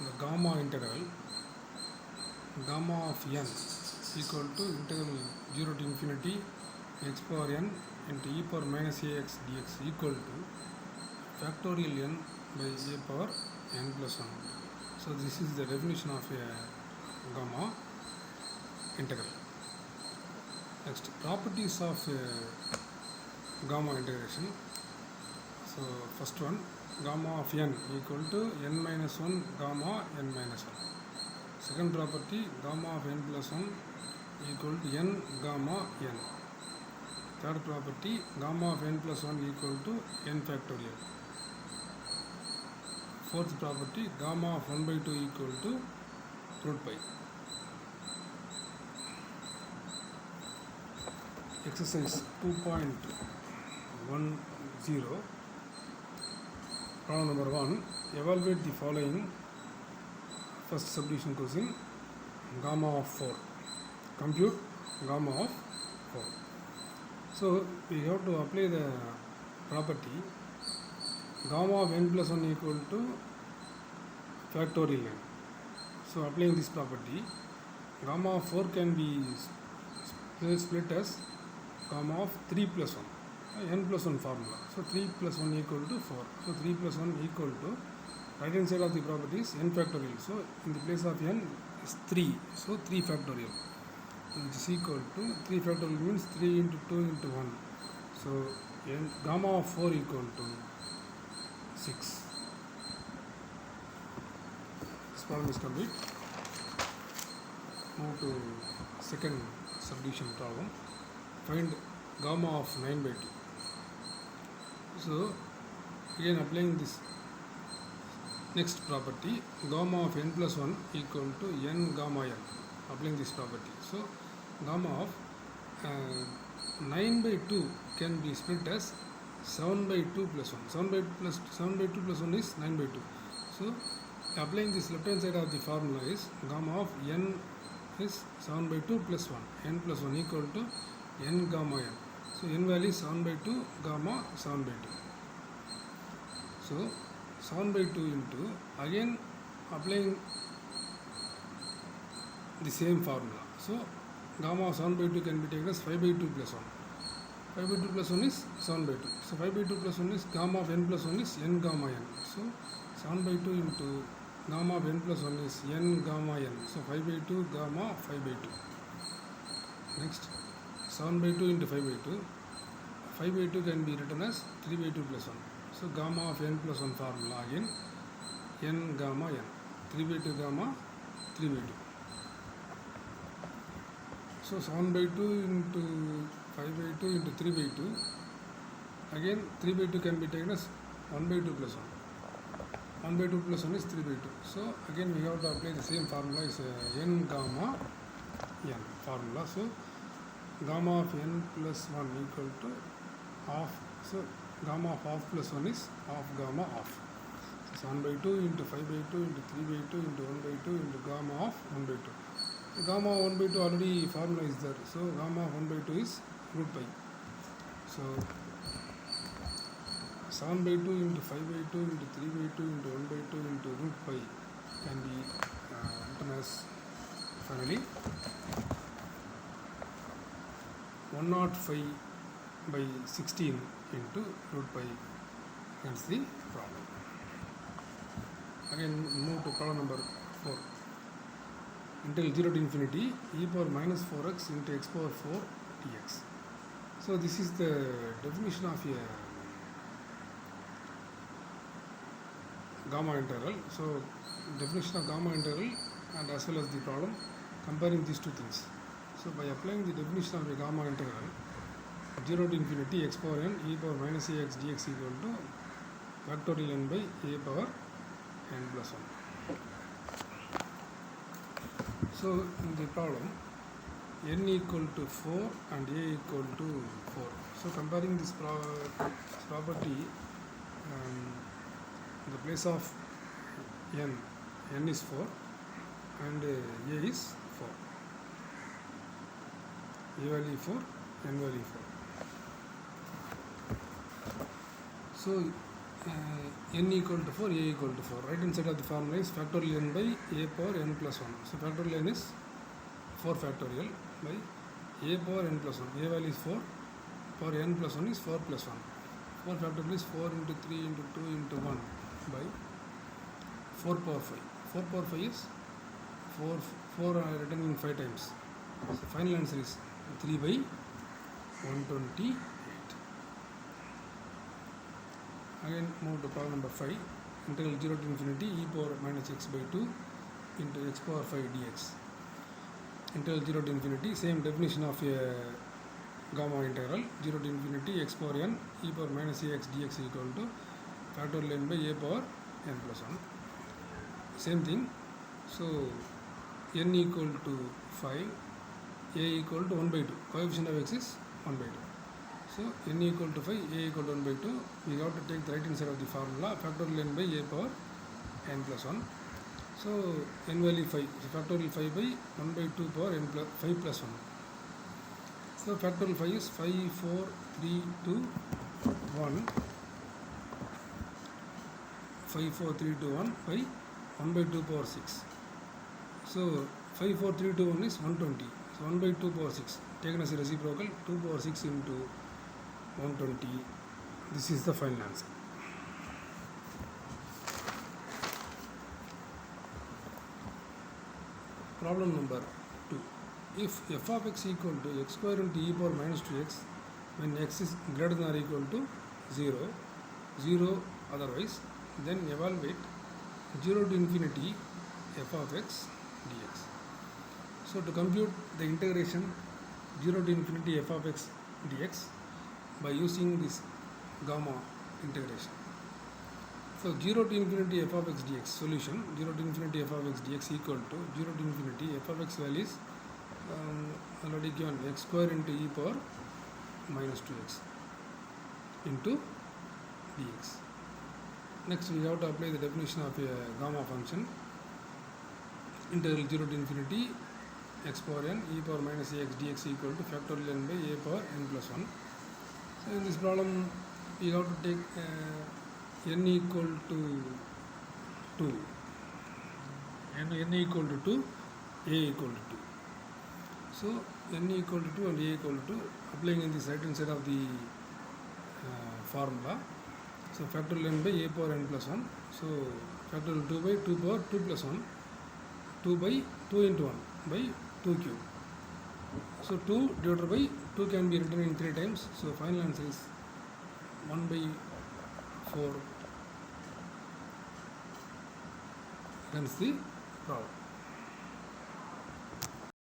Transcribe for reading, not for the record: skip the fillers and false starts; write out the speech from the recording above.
the gamma integral gamma of n equal to integral 0 to infinity x power n into e power minus ax dx equal to factorial n by a power n plus 1. So this is the definition of a gamma integral. Next, properties of gamma integration. So first one, gamma of n equal to n minus 1 gamma n minus 1. Second property, gamma of n plus 1 equal to n gamma n. Third property, gamma of n plus 1 equal to n factorial. Fourth property, gamma of 1 by 2 equal to root pi. Exercise 2.10, problem number 1. Evaluate the following first subdivision question. Gamma of 4. Compute gamma of 4. So we have to apply the property gamma of n plus 1 equal to factorial n. So applying this property, gamma of 4 can be split as gamma of 3 plus 1, n plus 1 formula. So 3 plus 1 equal to 4. So 3 plus 1 equal to, right hand side of the property is n factorial. So in the place of n is 3. So 3 factorial, which is equal to 3 factorial means 3 into 2 into 1. So gamma of 4 equal to 6. This problem is complete. Move to second subdivision problem. Find gamma of 9 by 2. So again applying this next property, gamma of n plus 1 equal to n gamma n. Applying this property. So gamma of 9 by 2 can be split as 7 by 2 plus 1. 7 by 2 plus 1 is 9 by 2. So applying this left hand side of the formula is gamma of n is 7 by 2 plus 1. N plus 1 equal to n gamma n. So n value is 7 by 2 gamma 7 by 2. So 7 by 2 into, again applying the same formula. So gamma of 7 by 2 can be taken as 5 by 2 plus 1. 5 by 2 plus 1 is 7 by 2. So 5 by 2 plus 1 is gamma of n plus 1 is n gamma n. So 7 by 2 into gamma of n plus 1 is n gamma n. So 5 by 2 gamma 5 by 2. Next, 7 by 2 into 5 by 2. 5 by 2 can be written as 3 by 2 plus 1. So gamma of n plus 1 formula again n gamma n. 3 by 2 gamma 3 by 2. So 7 by 2 into 5 by 2 into 3 by 2. Again 3 by 2 can be taken as 1 by 2 plus 1. 1 by 2 plus 1 is 3 by 2. So again we have to apply the same formula is n gamma n formula. So gamma of n plus 1 equal to half. So gamma of half plus 1 is half gamma half. So 1 by 2 into 5 by 2 into 3 by 2 into 1 by 2 into gamma of 1 by 2. So gamma 1 by 2 already formula is there. So gamma of 1 by 2 is root pi. So 7 by 2 into 5 by 2 into 3 by 2 into 1 by 2 into root pi can be written as finally 105 by 16 into root pi. Hence the problem. Again move to problem number 4. Integral 0 to infinity e power minus 4x into x power 4 dx. So this is the definition of a gamma integral. So definition of gamma integral and as well as the problem comparing these two things. So by applying the definition of a gamma integral 0 to infinity x power n e power minus ax dx equal to factorial n by a power n plus 1. So in the problem n equal to 4 and a equal to 4. So comparing this property, in the place of n is 4 and a is 4. A value 4, n value 4. So n equal to 4, a equal to 4. Right hand side of the formula is factorial n by a power n plus 1. So factorial n is 4 factorial by a power n plus 1. A value is 4, power n plus 1 is 4 plus 1. 4 factorial is 4 into 3 into 2 into 1 by 4 power 5. 4 power 5 is 4 written in 5 times. So final answer is 3 by 128. Again move to problem number 5. Integral 0 to infinity e power minus x by 2 into x power 5 dx. Integral 0 to infinity, same definition of a gamma integral. 0 to infinity x power n e power minus ax dx equal to factorial n by a power n plus 1. Same thing. So n equal to 5, a equal to 1 by 2. Coefficient of x is 1 by 2. So n equal to 5, a equal to 1 by 2. We have to take the right hand side of the formula, factorial n by a power n plus 1. So n value 5. So factorial 5 by 1 by 2 power n plus 5 plus 1. So factorial 5 is 5, 4, 3, 2, 1. 5, 4, 3, 2, 1 by 1 by 2 power 6. So 5, 4, 3, 2, 1 is 120. So 1 by 2 power 6. Taken as a reciprocal, 2 power 6 into 120. This is the final answer. Problem number 2. If f of x equal to x square into e power minus 2x when x is greater than or equal to 0, 0 otherwise, then evaluate 0 to infinity f of x dx. So to compute the integration 0 to infinity f of x dx by using this gamma integration. So 0 to infinity f of x dx solution, 0 to infinity f of x dx equal to 0 to infinity f of x value is already given, x square into e power minus 2x into dx. Next we have to apply the definition of a gamma function. Integral 0 to infinity x power n e power minus ax dx equal to factorial n by a power n plus 1. So in this problem we have to take n equal to 2, n equal to 2, a equal to 2. So n equal to 2 and a equal to 2, applying in this right hand side of the formula. So factorial n by a power n plus 1. So factorial 2 by 2 power 2 plus 1. 2 by 2 into 1 by 2 cube. So 2 divided by 2 can be written in 3 times. So final answer is 1 by 4. Hence the problem.